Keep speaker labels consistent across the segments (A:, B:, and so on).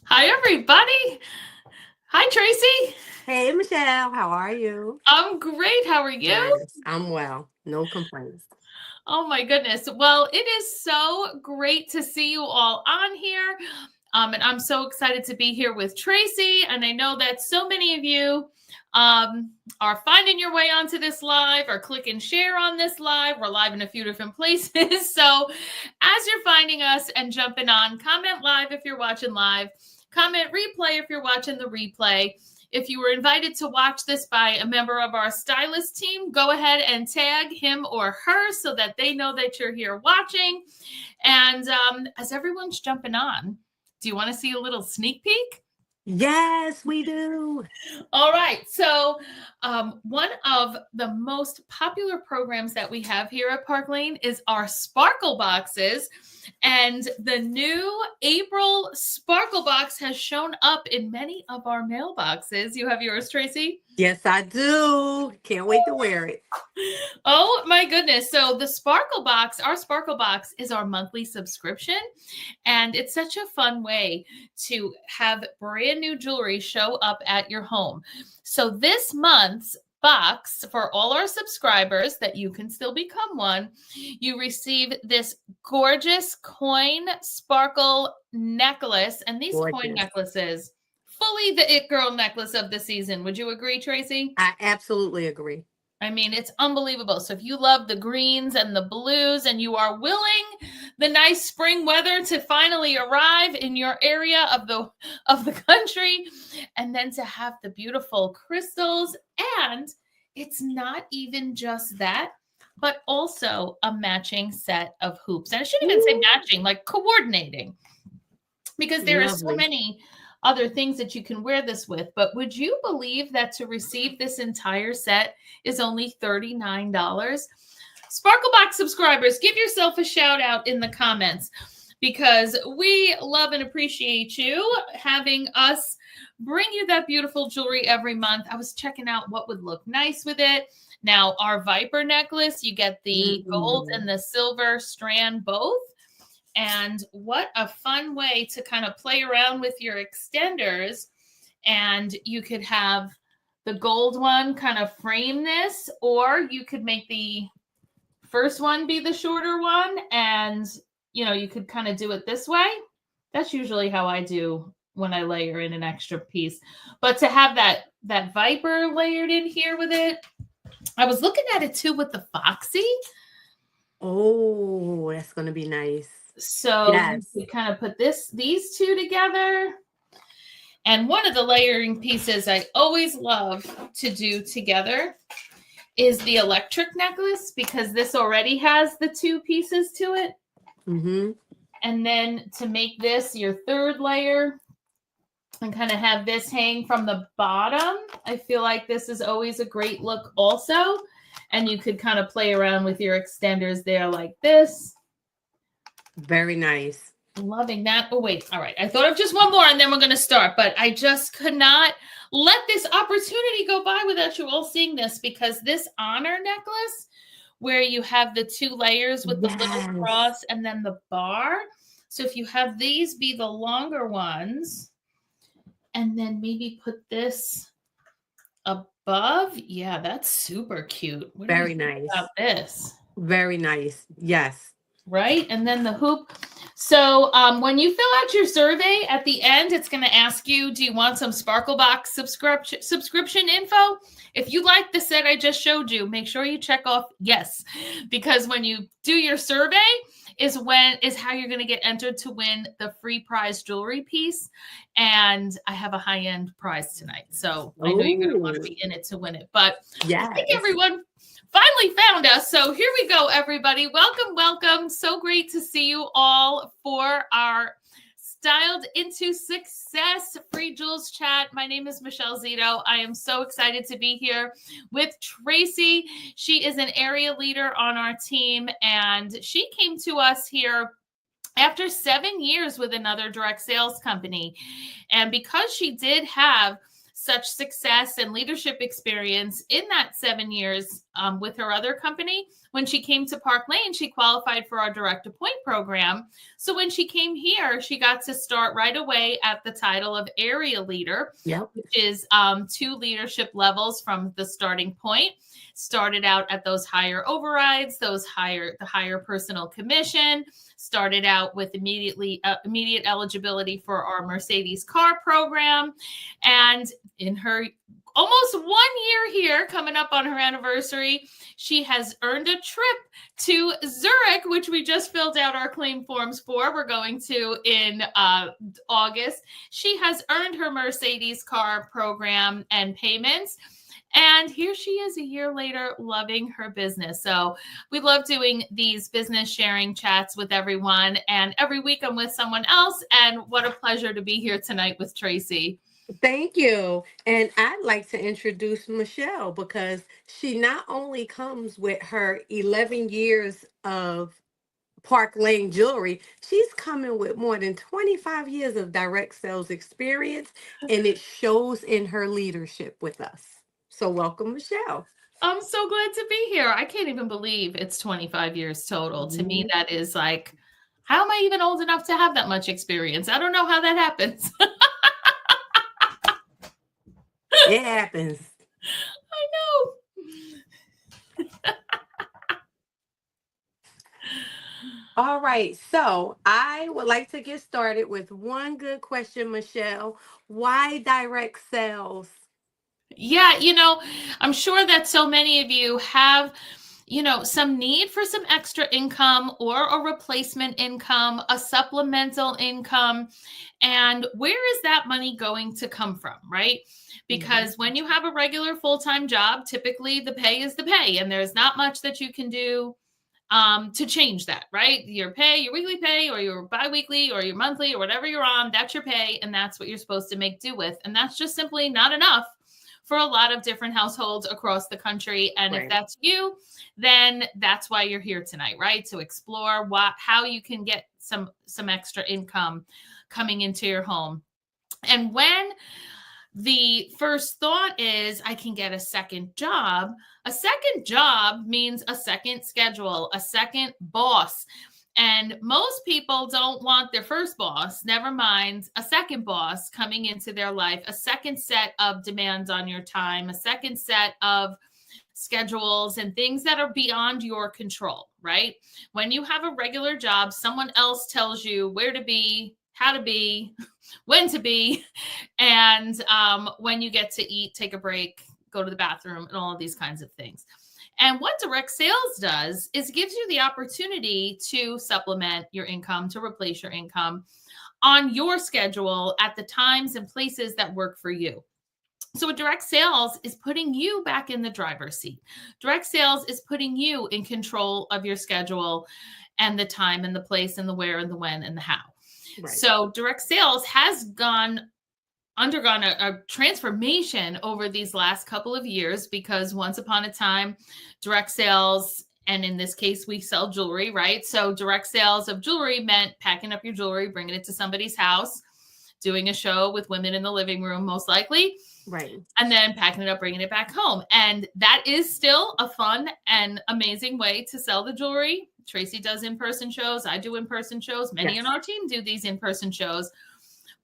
A: Hi, everybody. Hi, Tracy.
B: Hey, Michelle, how are you?
A: I'm great. How are you?
B: Yes, I'm well. No complaints.
A: Oh, my goodness. Well, it is so great to see you all on here. And I'm so excited to be here with Tracy. And I know that so many of you are finding your way onto this live or click and share on this live. We're live in a few different places. So as you're finding us and jumping on, comment live if you're watching live, comment replay if you're watching the replay. If you were invited to watch this by a member of our stylist team, go ahead and tag him or her so that they know that you're here watching. And as everyone's jumping on, do you want to see a little sneak peek?
B: Yes, we do.
A: All right. So, one of the most popular programs that we have here at Park Lane is our Sparkle Boxes. And the new April Sparkle Box has shown up in many of our mailboxes. You have yours, Tracy?
B: Yes, I do. Can't wait to wear it.
A: Oh my goodness. So the Sparkle Box, our Sparkle Box is our monthly subscription. And it's such a fun way to have brand new jewelry show up at your home. So this month's box for all our subscribers that you can still become one, you receive this gorgeous coin sparkle necklace. And these coin
B: Gorgeous.
A: necklaces, fully the it girl necklace of the season. Would you agree, Tracy?
B: I absolutely agree.
A: I mean, it's unbelievable. So if you love the greens and the blues and you are willing the nice spring weather to finally arrive in your area of the country, and then to have the beautiful crystals, and it's not even just that, but also a matching set of hoops. And I shouldn't even say
B: Ooh,
A: matching, like coordinating, because there are so
B: lovely.
A: many other things that you can wear this with. But would you believe that to receive this entire set is only $39? Sparklebox subscribers, give yourself a shout out in the comments, because we love and appreciate you having us bring you that beautiful jewelry every month. I was checking out what would look nice with it. Now, our Viper necklace, you get the gold
B: Mm,
A: and the silver strand both. And what a fun way to kind of play around with your extenders. And you could have the gold one kind of frame this, or you could make the first one be the shorter one. And, you could kind of do it this way. That's usually how I do when I layer in an extra piece. But to have that Viper layered in here with it, I was looking at it too with the Foxy.
B: oh, that's going to be nice.
A: So you
B: Yes.
A: could kind of put these two together. And one of the layering pieces I always love to do together is the electric necklace, because this already has the two pieces to it.
B: Mm-hmm.
A: And then to make this your third layer and kind of have this hang from the bottom, I feel like this is always a great look also. And you could kind of play around with your extenders there like this.
B: Very nice.
A: Loving that. Oh, wait. All right. I thought of just one more and then we're going to start, but I just could not let this opportunity go by without you all seeing this, because this honor necklace, where you have the two layers with the little
B: Yes.
A: cross and then the bar. So if you have these be the longer ones and then maybe put this above, yeah, that's super cute. What do you
B: Very
A: think about
B: nice.
A: this?
B: Very nice. Yes.
A: Right? And then the hoop. So when you fill out your survey at the end, it's going to ask you, do you want some Sparklebox subscription info? If you like the set I just showed you, make sure you check off yes, because when you do your survey is how you're going to get entered to win the free prize jewelry piece. And I have a high-end prize tonight, so I know you're going to want to
B: Oh,
A: be in it to win it. But I think
B: yes.
A: everyone finally found us. So here we go, everybody. Welcome, welcome. So great to see you all for our Styled into Success Free Jewels chat. My name is Michelle Zito. I am so excited to be here with Tracy. She is an area leader on our team, and she came to us here after 7 years with another direct sales company. And because she did have such success and leadership experience in that 7 years with her other company. When she came to Park Lane, she qualified for our Direct Appoint program. So when she came here, she got to start right away at the title of area leader, which is 2 leadership levels from the starting point. Started out at those higher overrides, the higher personal commission. Started out with immediate eligibility for our Mercedes car program, and in her almost 1 year here, coming up on her anniversary, she has earned a trip to Zurich, which we just filled out our claim forms for. We're going to in August. She has earned her Mercedes car program and payments. And here she is a year later, loving her business. So we love doing these business sharing chats with everyone. And every week I'm with someone else. And what a pleasure to be here tonight with Tracy.
B: Thank you. And I'd like to introduce Michelle, because she not only comes with her 11 years of Park Lane jewelry, she's coming with more than 25 years of direct sales experience, and it shows in her leadership with us. So welcome, Michelle.
A: I'm so glad to be here. I can't even believe it's 25 years total. To me, that is like, how am I even old enough to have that much experience? I don't know how that happens.
B: It happens.
A: I know.
B: All right. So I would like to get started with one good question, Michelle. Why direct sales?
A: Yeah, I'm sure that so many of you have, some need for some extra income or a replacement income, a supplemental income. And where is that money going to come from, right? Because when you have a regular full-time job, typically the pay is the pay, and there's not much that you can do to change that, right? Your pay, your weekly pay, or your biweekly, or your monthly, or whatever you're on, that's your pay, and that's what you're supposed to make do with. And that's just simply not enough for a lot of different households across the country. And if that's you, then that's why you're here tonight, right? To explore how you can get some extra income coming into your home. And when the first thought is, I can get a second job means a second schedule, a second boss. And most people don't want their first boss, never mind a second boss coming into their life, a second set of demands on your time, a second set of schedules and things that are beyond your control, right? When you have a regular job, someone else tells you where to be, how to be, when to be, and when you get to eat, take a break, go to the bathroom, and all of these kinds of things. And what direct sales does is it gives you the opportunity to supplement your income, to replace your income on your schedule at the times and places that work for you. So direct sales is putting you back in the driver's seat. Direct sales is putting you in control of your schedule and the time and the place and the where and the when and the how. Right. So direct sales has undergone a transformation over these last couple of years, because once upon a time, direct sales, and in this case, we sell jewelry, right? So direct sales of jewelry meant packing up your jewelry, bringing it to somebody's house, doing a show with women in the living room, most likely.
B: Right.
A: And then packing it up, bringing it back home. And that is still a fun and amazing way to sell the jewelry. Tracy does in-person shows. I do in-person shows. Many on our team do these in-person shows.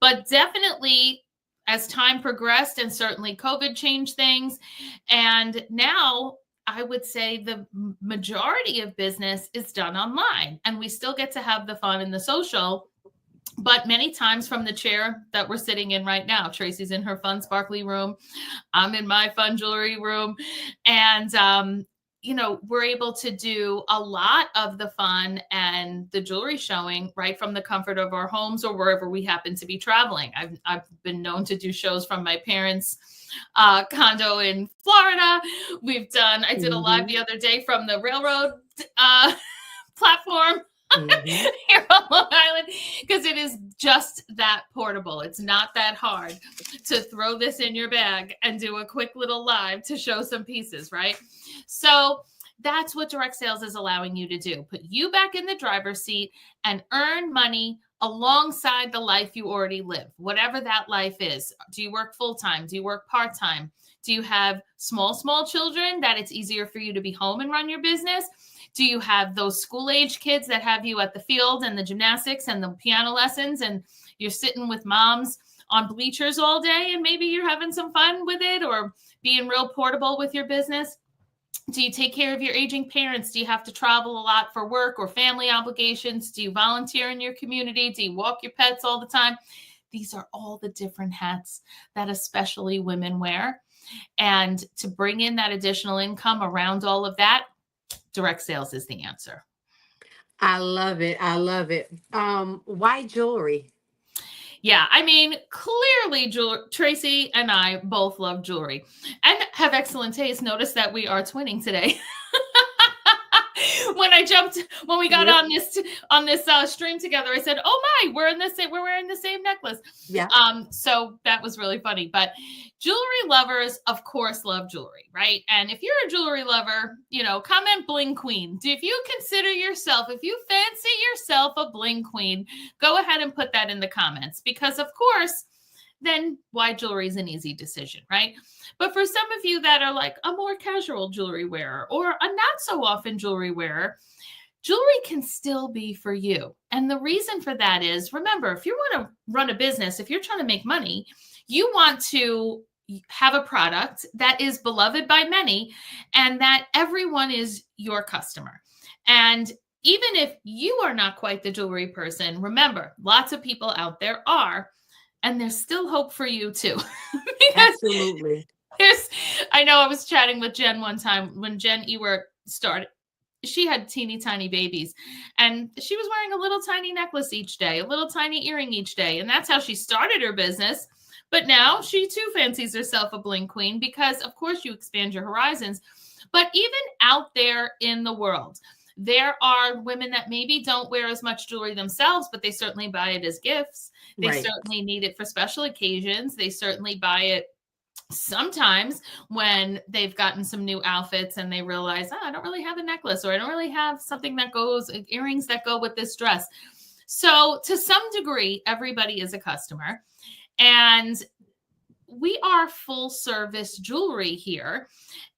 A: But definitely, as time progressed, and certainly COVID changed things, and now I would say the majority of business is done online, and we still get to have the fun and the social, but many times from the chair that we're sitting in right now. Tracy's in her fun, sparkly room. I'm in my fun jewelry room. And, we're able to do a lot of the fun and the jewelry showing right from the comfort of our homes or wherever we happen to be traveling. I've been known to do shows from my parents' condo in Florida. I did a live the other day from the railroad platform here on Long Island, because it is just that portable. It's not that hard to throw this in your bag and do a quick little live to show some pieces, right? So that's what direct sales is allowing you to do. Put you back in the driver's seat and earn money alongside the life you already live, whatever that life is. Do you work full-time? Do you work part-time? Do you have small children that it's easier for you to be home and run your business? Do you have those school-age kids that have you at the field and the gymnastics and the piano lessons, and you're sitting with moms on bleachers all day and maybe you're having some fun with it or being real portable with your business? Do you take care of your aging parents? Do you have to travel a lot for work or family obligations? Do you volunteer in your community? Do you walk your pets all the time? These are all the different hats that especially women wear. And to bring in that additional income around all of that, direct sales is the answer.
B: I love it. I love it. Why jewelry?
A: Yeah, I mean, clearly, Tracy and I both love jewelry and have excellent taste. Notice that we are twinning today. When we got on this stream together, I said, "Oh my, we're wearing the same necklace."
B: Yeah.
A: So that was really funny. But jewelry lovers, of course, love jewelry, right? And if you're a jewelry lover, comment bling queen. If you fancy yourself a bling queen, go ahead and put that in the comments, because of course, then why jewelry is an easy decision, right? But for some of you that are like a more casual jewelry wearer or a not so often jewelry wearer, jewelry can still be for you. And the reason for that is, remember, if you want to run a business, if you're trying to make money, you want to have a product that is beloved by many and that everyone is your customer. And even if you are not quite the jewelry person, remember, lots of people out there are. And there's still hope for you too.
B: Absolutely.
A: I know I was chatting with Jen one time when Jen Ewert started. She had teeny tiny babies and she was wearing a little tiny necklace each day, a little tiny earring each day. And that's how she started her business. But now she too fancies herself a bling queen because, of course, you expand your horizons. But even out there in the world, there are women that maybe don't wear as much jewelry themselves, but they certainly buy it as gifts. They certainly need it for special occasions. They certainly buy it sometimes when they've gotten some new outfits and they realize, I don't really have a necklace, or I don't really have something that goes, earrings that go with this dress. So to some degree, everybody is a customer. And we are full service jewelry here,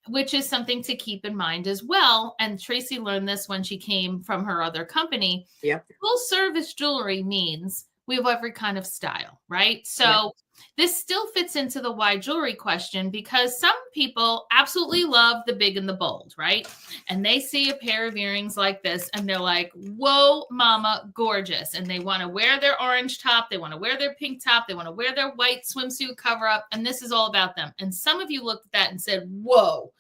A: which is something to keep in mind as well. And Tracy learned this when she came from her other company.
B: Yep.
A: Full service jewelry means we have every kind of style, right? So this still fits into the why jewelry question, because some people absolutely love the big and the bold, right? And they see a pair of earrings like this and they're like, whoa, mama, gorgeous. And they want to wear their orange top. They want to wear their pink top. They want to wear their white swimsuit cover up. And this is all about them. And some of you looked at that and said, whoa,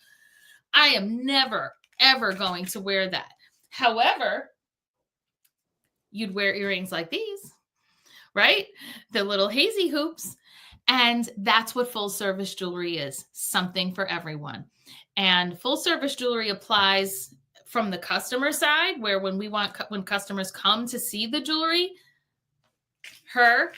A: I am never, ever going to wear that. However, you'd wear earrings like these, right? The little hazy hoops. And that's what full service jewelry is, something for everyone. And full service jewelry applies from the customer side, where when customers come to see the jewelry, her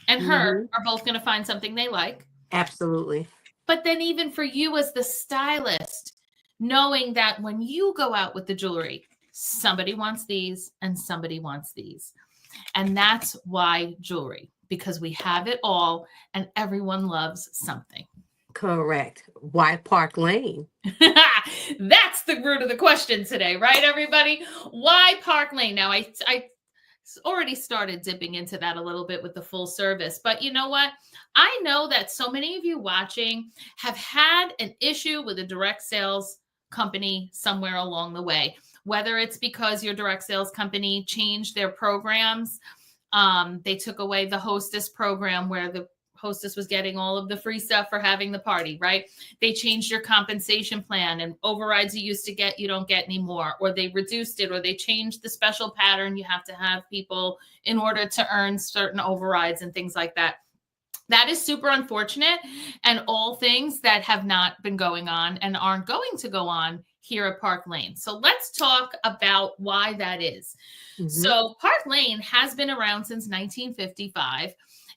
A: and her are both going to find something they like.
B: Absolutely.
A: But then even for you as the stylist, knowing that when you go out with the jewelry, somebody wants these and somebody wants these. And that's why jewelry, because we have it all and everyone loves something.
B: Correct. Why Park Lane?
A: That's the root of the question today, right, everybody? Why Park Lane? Now, I already started dipping into that a little bit with the full service, but you know what? I know that so many of you watching have had an issue with a direct sales company somewhere along the way, whether it's because your direct sales company changed their programs. They took away the hostess program where the hostess was getting all of the free stuff for having the party, right? They changed your compensation plan, and overrides you used to get, you don't get anymore, or they reduced it, or they changed the special pattern. You have to have people in order to earn certain overrides and things like that. That is super unfortunate, and all things that have not been going on and aren't going to go on here at Park Lane. So let's talk about why that is. So Park Lane has been around since 1955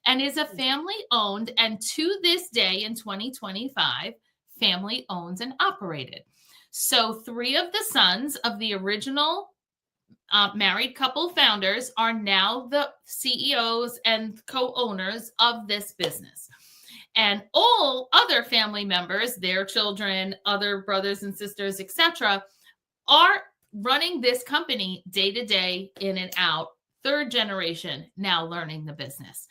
A: and is a family-owned, and to this day in 2025, family-owned and operated. So 3 of the sons of the original married couple founders are now the CEOs and co-owners of this business. And all other family members, their children, other brothers and sisters, etc., are running this company day to day, in and out, third generation now learning the business.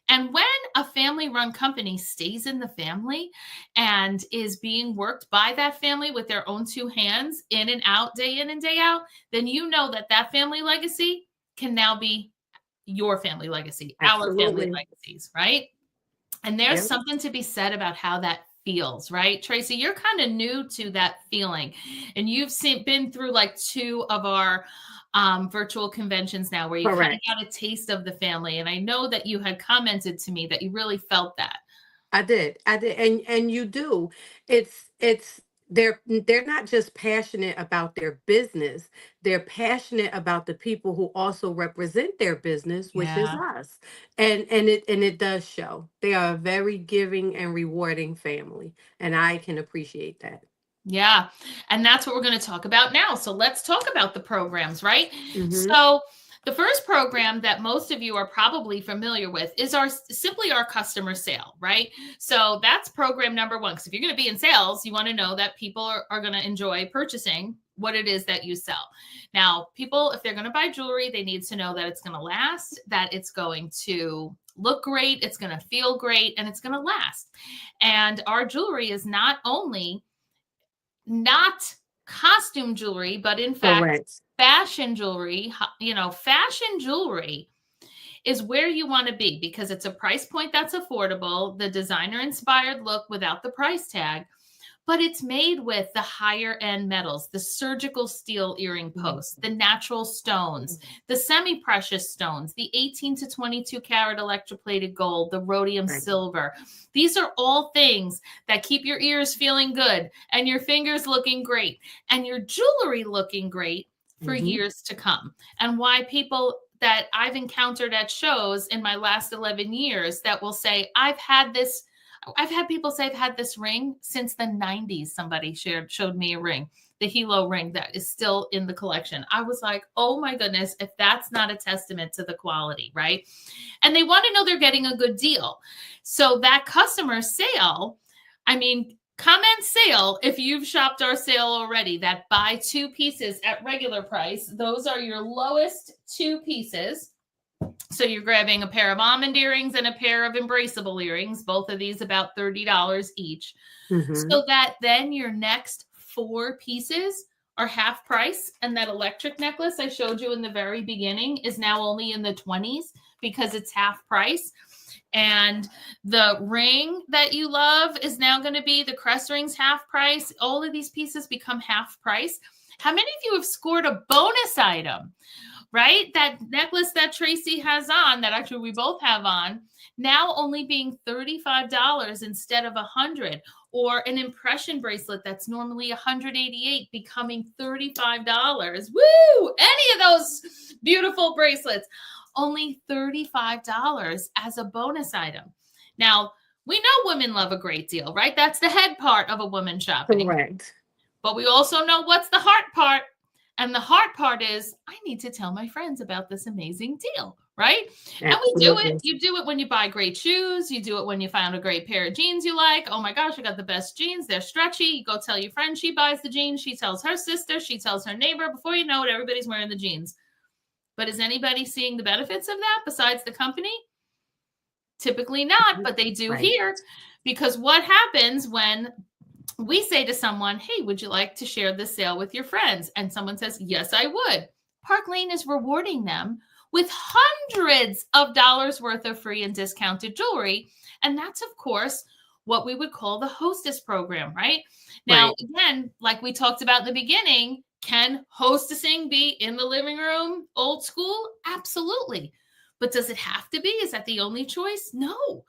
A: And when a family run company stays in the family and is being worked by that family with their own two hands, in and out, day in and day out, then you know that that family legacy can now be your family legacy, our family legacies, right? And there's something to be said about how that feels, right? Tracy, you're kind of new to that feeling, and you've been through like 2 of our virtual conventions now where you kind of got a taste of the family. And I know that you had commented to me that you really felt that.
B: I did. And you do. It's they're not just passionate about their business. They're passionate about the people who also represent their business, which is us. And it does show. They are a very giving and rewarding family, and I can appreciate that.
A: Yeah. And that's what we're going to talk about now. So let's talk about the programs, right?
B: Mm-hmm.
A: So the first program that most of you are probably familiar with is simply our customer sale, right? So that's program number 1. Because if you're going to be in sales, you want to know that people are going to enjoy purchasing what it is that you sell. Now, people, if they're going to buy jewelry, they need to know that it's going to last, that it's going to look great, it's going to feel great, and it's going to last. And our jewelry is not only not costume jewelry, but in fact, fashion jewelry. Fashion jewelry is where you want to be because it's a price point that's affordable, the designer inspired look without the price tag, but it's made with the higher end metals, the surgical steel earring posts, the natural stones, the semi-precious stones, the 18 to 22 karat electroplated gold, the rhodium silver. These are all things that keep your ears feeling good and your fingers looking great and your jewelry looking great for years to come. And why people that I've encountered at shows in my last 11 years that will say, I've had people say I've had this ring since the 90s. Somebody showed me a ring, the Hilo ring that is still in the collection. I was like, oh my goodness, if that's not a testament to the quality, right? And they want to know they're getting a good deal. So that customer sale, comment sale if you've shopped our sale already, that buy 2 pieces at regular price. Those are your lowest 2 pieces. So you're grabbing a pair of almond earrings and a pair of embraceable earrings, both of these about $30 each. So that then your next 4 pieces are half price. And that electric necklace I showed you in the very beginning is now only in the 20s because it's half price. And the ring that you love is now going to be the crest rings half price. All of these pieces become half price. How many of you have scored a bonus item? Right? That necklace that Tracy has on, that actually we both have on, now only being $35 instead of $100, or an impression bracelet that's normally $188 becoming $35. Woo! Any of those beautiful bracelets, only $35 as a bonus item. Now, we know women love a great deal, right? That's the head part of a woman shopping.
B: Correct.
A: But we also know what's the heart part. And the hard part is I need to tell my friends about this amazing deal, right? Absolutely. And we do it. You do it when you buy great shoes. You do it when you found a great pair of jeans you like. Oh my gosh, I got the best jeans. They're stretchy. You go tell your friend she buys the jeans. She tells her sister. She tells her neighbor. Before you know it, everybody's wearing the jeans. But is anybody seeing the benefits of that besides the company? Typically not, but they do here. Because what happens when we say to someone, hey, would you like to share this sale with your friends? And someone says, yes, I would. Park Lane is rewarding them with hundreds of dollars worth of free and discounted jewelry. And that's, of course, what we would call the hostess program, right? Now, again, like we talked about in the beginning, can hostessing be in the living room, old school? Absolutely. But does it have to be? Is that the only choice? No.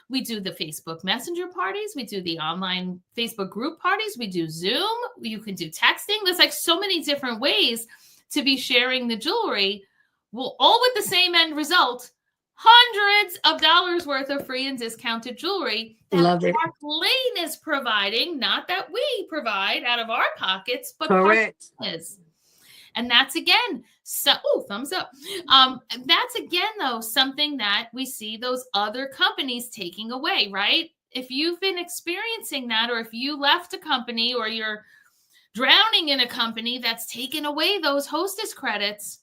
A: We do the Facebook Messenger parties. We do the online Facebook group parties. We do Zoom. You can do texting. There's like so many different ways to be sharing the jewelry. Well, all with the same end result, hundreds of dollars worth of free and discounted jewelry that Park Lane is providing, not that we provide out of our pockets, but Park Lane is. And that's, again, So, oh, thumbs up. That's again, though, something that we see those other companies taking away, right? If you've been experiencing that, or if you left a company, or you're drowning in a company that's taken away those hostess credits,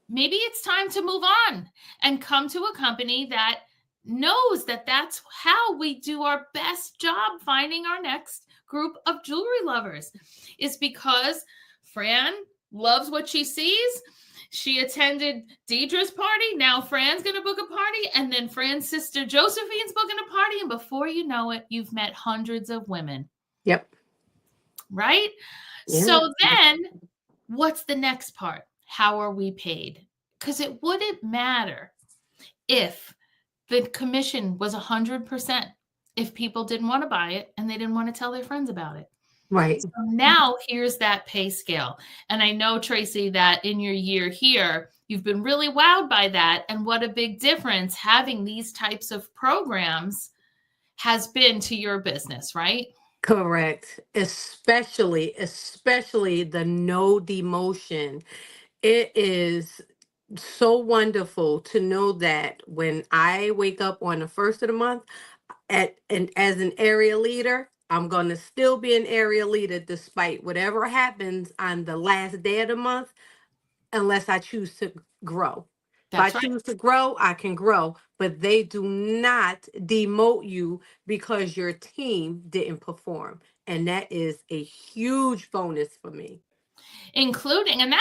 A: maybe it's time to move on and come to a company that knows that that's how we do our best job finding our next group of jewelry lovers, is because Fran loves what she sees. She attended Deidre's party. Now Fran's going to book a party. And then Fran's sister Josephine's booking a party. And before you know it, you've met hundreds of women.
B: Yep.
A: Right?
B: Yeah.
A: So then what's the next part? How are we paid? Because it wouldn't matter if the commission was 100% if people didn't want to buy it and they didn't want to tell their friends about it.
B: Right.
A: So now here's that pay scale. And I know, Tracy, that in your year here, you've been really wowed by that. And what a big difference having these types of programs has been to your business, right?
B: Correct. Especially the no demotion. It is so wonderful to know that when I wake up on the first of the month and as an area leader, I'm going to still be an area leader despite whatever happens on the last day of the month, unless I choose to grow.
A: That's
B: If I
A: right.
B: choose to grow, I can grow, but they do not demote you because your team didn't perform. And that is a huge bonus for me.
A: Including, and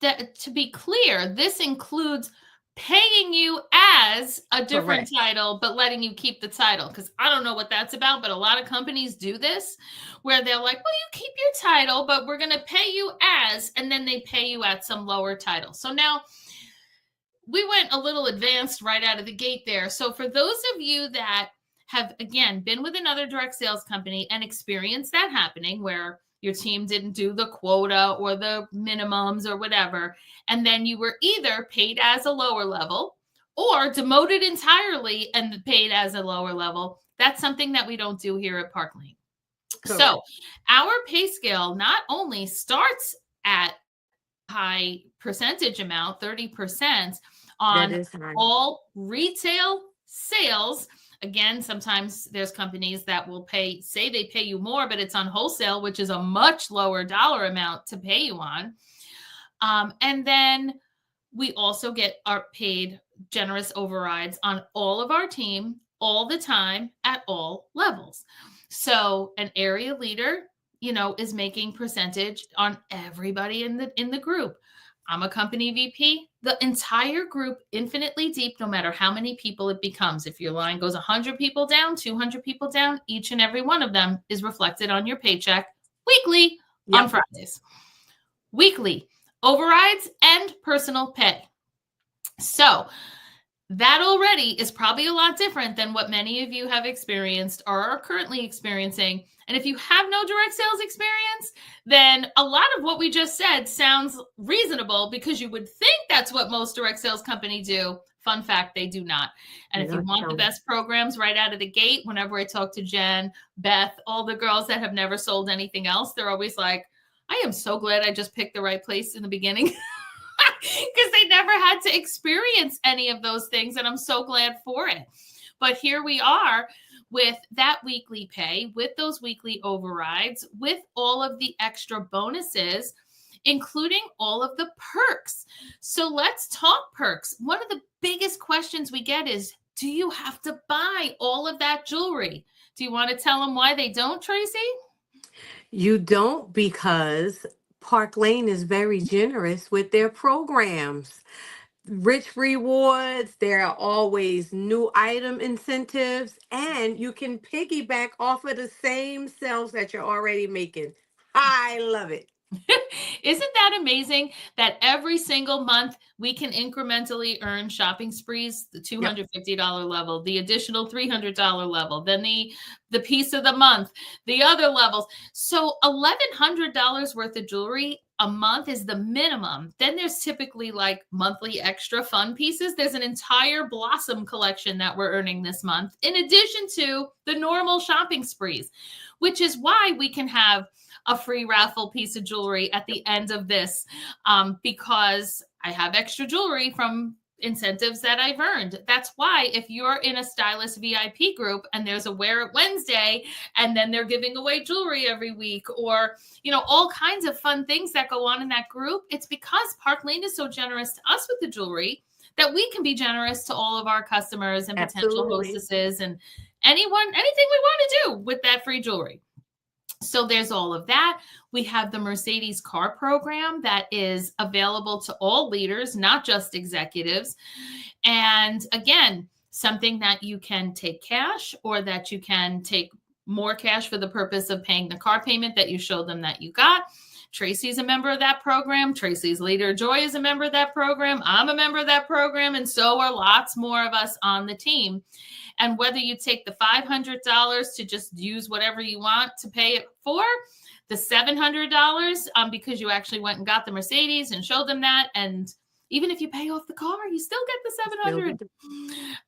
A: to be clear, this includes paying you as a different
B: Correct.
A: title, but letting you keep the title. Because I don't know what that's about, but a lot of companies do this where they're like, well, you keep your title, but we're going to pay you as, and then they pay you at some lower title. So now we went a little advanced right out of the gate there. So for those of you that have, again, been with another direct sales company and experienced that happening where your team didn't do the quota or the minimums or whatever, and then you were either paid as a lower level or demoted entirely and paid as a lower level, that's something that we don't do here at Park Lane.
B: Correct.
A: So our pay scale not only starts at high percentage amount, 30%, on all retail sales. Again, sometimes there's companies that will say they pay you more, but it's on wholesale, which is a much lower dollar amount to pay you on. And then we also get our paid generous overrides on all of our team all the time at all levels. So an area leader, is making percentage on everybody in the group. I'm a company VP. The entire group, infinitely deep, no matter how many people it becomes. If your line goes 100 people down, 200 people down, each and every one of them is reflected on your paycheck weekly on Fridays. Weekly overrides and personal pay. So that already is probably a lot different than what many of you have experienced or are currently experiencing. And if you have no direct sales experience, then a lot of what we just said sounds reasonable because you would think that's what most direct sales companies do. Fun fact, they do not. And if you want the best programs right out of the gate, whenever I talk to Jen, Beth, all the girls that have never sold anything else, they're always like, I am so glad I just picked the right place in the beginning. Because they never had to experience any of those things. And I'm so glad for it. But here we are with that weekly pay, with those weekly overrides, with all of the extra bonuses, including all of the perks. So let's talk perks. One of the biggest questions we get is, do you have to buy all of that jewelry? Do you want to tell them why they don't, Tracy?
B: You don't, because Park Lane is very generous with their programs. Rich rewards, there are always new item incentives, and you can piggyback off of the same sales that you're already making. I love it.
A: Isn't that amazing that every single month we can incrementally earn shopping sprees, the $250 level, the additional $300 level, then the piece of the month, the other levels. So $1,100 worth of jewelry a month is the minimum. Then there's typically like monthly extra fun pieces. There's an entire Blossom collection that we're earning this month, in addition to the normal shopping sprees, which is why we can have a free raffle piece of jewelry at the end of this, because I have extra jewelry from incentives that I've earned. That's why if you're in a stylist VIP group and there's a Wear It Wednesday, and then they're giving away jewelry every week, or all kinds of fun things that go on in that group, it's because Park Lane is so generous to us with the jewelry that we can be generous to all of our customers and potential hostesses and anything we want to do with that free jewelry. So there's all of that. We have the Mercedes car program that is available to all leaders, not just executives. And again, something that you can take cash, or that you can take more cash for the purpose of paying the car payment that you showed them that you got. Tracy's a member of that program. Tracy's leader, Joy, is a member of that program. I'm a member of that program. And so are lots more of us on the team. And whether you take the $500 to just use whatever you want to pay it for, the $700 because you actually went and got the Mercedes and showed them that, and even if you pay off the car, you still get the $700.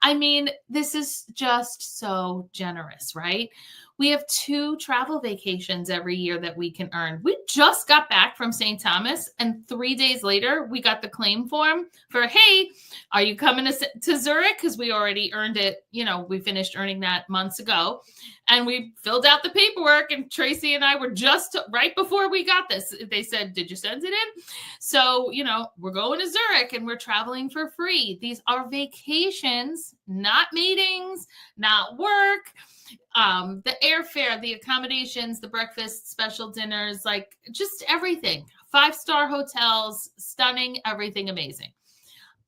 A: I mean, this is just so generous, right? We have 2 travel vacations every year that we can earn. We just got back from St. Thomas, and 3 days later, we got the claim form for, hey, are you coming to Zurich? Because we already earned it. We finished earning that months ago. And we filled out the paperwork, and Tracy and I were just right before we got this. They said, did you send it in? So, we're going to Zurich and we're traveling for free. These are vacations, not meetings, not work. The airfare, the accommodations, the breakfast, special dinners, like just everything. 5-star hotels, stunning, everything amazing.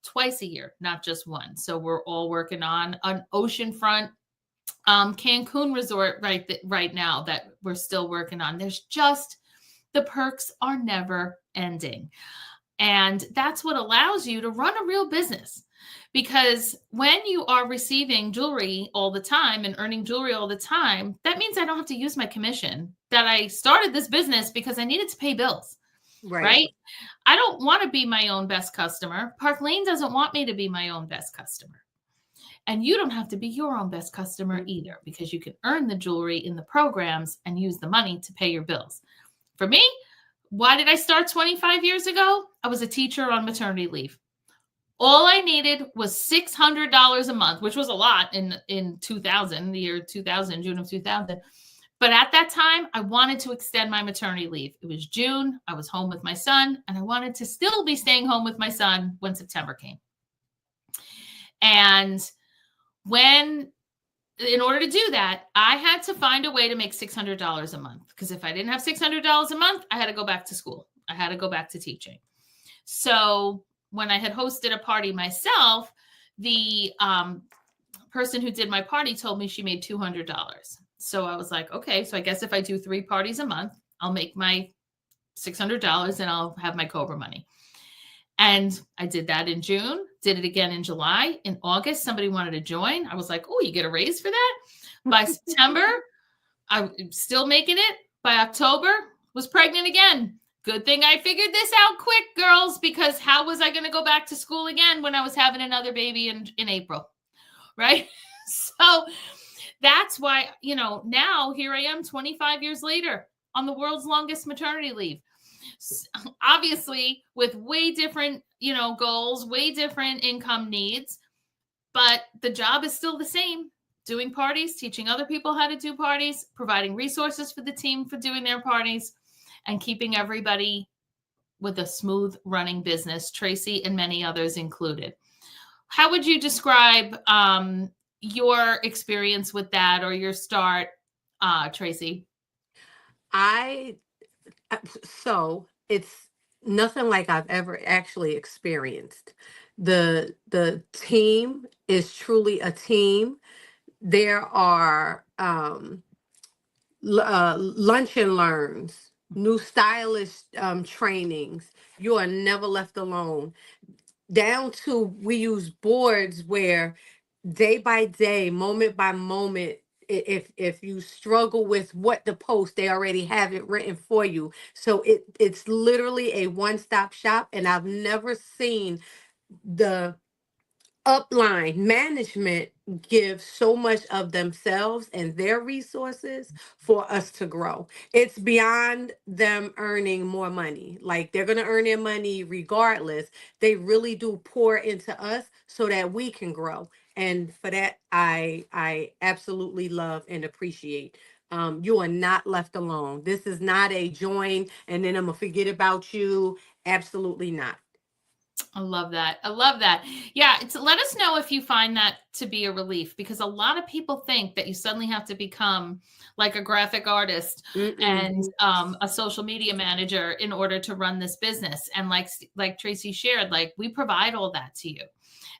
A: Twice a year, not just one. So we're all working on an oceanfront Cancun resort right now that we're still working on. There's just, the perks are never ending. And that's what allows you to run a real business. Because when you are receiving jewelry all the time and earning jewelry all the time, that means I don't have to use my commission, that I started this business because I needed to pay bills, right? I don't want to be my own best customer. Park Lane doesn't want me to be my own best customer. And you don't have to be your own best customer either, because you can earn the jewelry in the programs and use the money to pay your bills. For me, why did I start 25 years ago? I was a teacher on maternity leave. All I needed was $600 a month, which was a lot in 2000, the year 2000, June of 2000. But at that time, I wanted to extend my maternity leave. It was June. I was home with my son, and I wanted to still be staying home with my son when September came. And in order to do that, I had to find a way to make $600 a month, because if I didn't have $600 a month, I had to go back to school. I had to go back to teaching. So when I had hosted a party myself, the person who did my party told me she made $200. So I was like, okay, so I guess if I do 3 parties a month, I'll make my $600 and I'll have my Cobra money. And I did that in June, did it again in July. In August, somebody wanted to join. I was like, oh, you get a raise for that? By September, I'm still making it. By October, was pregnant again. Good thing I figured this out quick, girls, because how was I going to go back to school again when I was having another baby in April, right? So that's why, now here I am 25 years later on the world's longest maternity leave. Obviously with way different, goals, way different income needs, but the job is still the same. Doing parties, teaching other people how to do parties, providing resources for the team for doing their parties, and keeping everybody with a smooth running business, Tracy and many others included. How would you describe your experience with that, or your start, Tracy?
B: So it's nothing like I've ever actually experienced. The team is truly a team. There are lunch and learns, new stylist trainings. You are never left alone. Down to, we use boards where day by day, moment by moment, if you struggle with what to post, they already have it written for you. So it's literally a one-stop shop, and I've never seen the upline management give so much of themselves and their resources for us to grow. It's beyond them earning more money. Like, they're going to earn their money regardless. They really do pour into us so that we can grow. And for that, I absolutely love and appreciate. You are not left alone. This is not a join and then I'm gonna forget about you. Absolutely not.
A: I love that. I love that. Yeah, let us know if you find that to be a relief, because a lot of people think that you suddenly have to become like a graphic artist
B: Mm-mm.
A: and a social media manager in order to run this business. And like Tracy shared, like, we provide all that to you.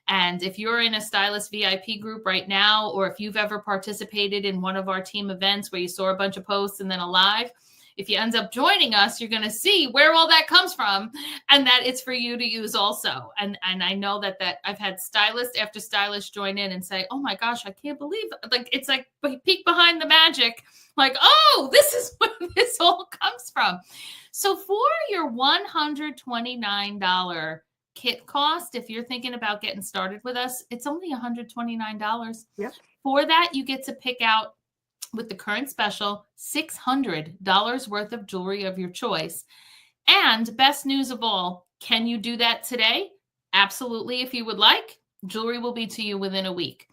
A: And if you're in a stylist VIP group right now, or if you've ever participated in one of our team events where you saw a bunch of posts and then a live, if you end up joining us, you're going to see where all that comes from, and that it's for you to use also. And I know that I've had stylist after stylist join in and say, oh my gosh, I can't believe, like, it's like peek behind the magic. Like, oh, this is where this all comes from. So for your $129 kit cost, if you're thinking about getting started with us, it's only $129.
B: Yep.
A: For that, you get to pick out, with the current special, $600 worth of jewelry of your choice. And best news of all, can you do that today? Absolutely. If you would like, jewelry will be to you within a week.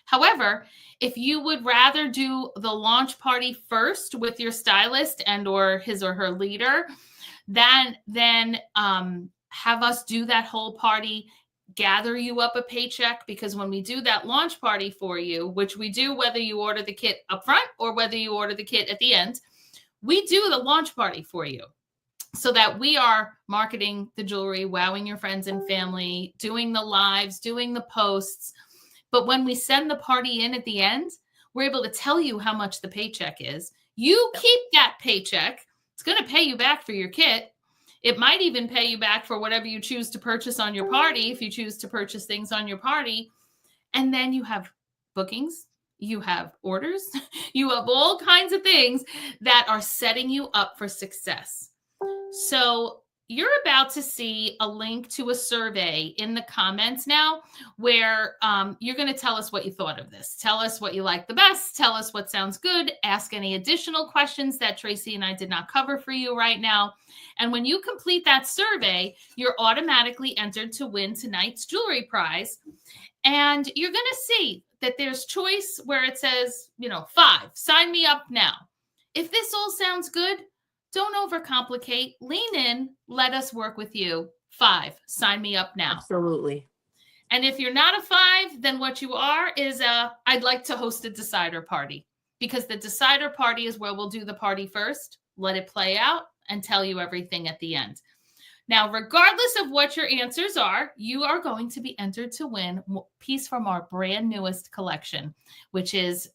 A: However, if you would rather do the launch party first with your stylist and or his or her leader, then have us do that whole party, gather you up a paycheck, because when we do that launch party for you, which we do whether you order the kit up front or whether you order the kit at the end, we do the launch party for you so that we are marketing the jewelry, wowing your friends and family, doing the lives, doing the posts. But when we send the party in at the end, we're able to tell you how much the paycheck is. You keep that paycheck. It's going to pay you back for your kit. It might even pay you back for whatever you choose to purchase on your party, if you choose to purchase things on your party. And then you have bookings, you have orders, you have all kinds of things that are setting you up for success. So you're about to see a link to a survey in the comments now, where you're going to tell us what you thought of this. Tell us what you like the best. Tell us what sounds good. Ask any additional questions that Tracy and I did not cover for you right now. And when you complete that survey, you're automatically entered to win tonight's jewelry prize. And you're going to see that there's choice where it says, 5, sign me up now. If this all sounds good, don't overcomplicate. Lean in. Let us work with you. 5, sign me up now.
B: Absolutely.
A: And if you're not a 5, then what you are is I'd like to host a decider party, because the decider party is where we'll do the party first, let it play out, and tell you everything at the end. Now, regardless of what your answers are, you are going to be entered to win a piece from our brand newest collection, which is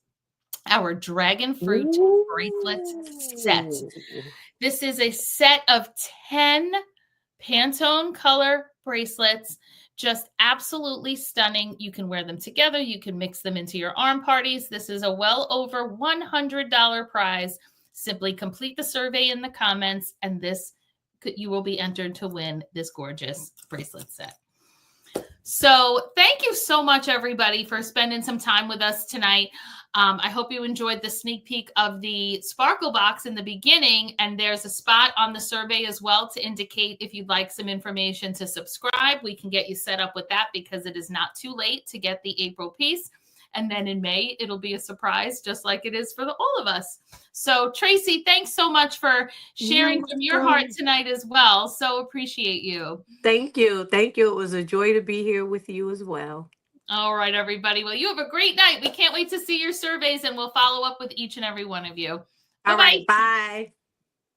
A: our dragon fruit bracelet set. This is a set of 10 Pantone color bracelets, just absolutely stunning. You can wear them together. You can mix them into your arm parties. This is a well over $100 prize. Simply complete the survey in the comments, and you will be entered to win this gorgeous bracelet set. So thank you so much, everybody, for spending some time with us tonight. I hope you enjoyed the sneak peek of the Sparkle Box in the beginning, and there's a spot on the survey as well to indicate if you'd like some information to subscribe. We can get you set up with that, because it is not too late to get the April piece. And then in May, it'll be a surprise, just like it is for all of us. So Tracy, thanks so much for sharing from your heart tonight as well. So appreciate you.
B: Thank you. Thank you. It was a joy to be here with you as well.
A: All right, everybody. Well, you have a great night. We can't wait to see your surveys, and we'll follow up with each and every one of you. Bye-bye.
B: All right. Bye.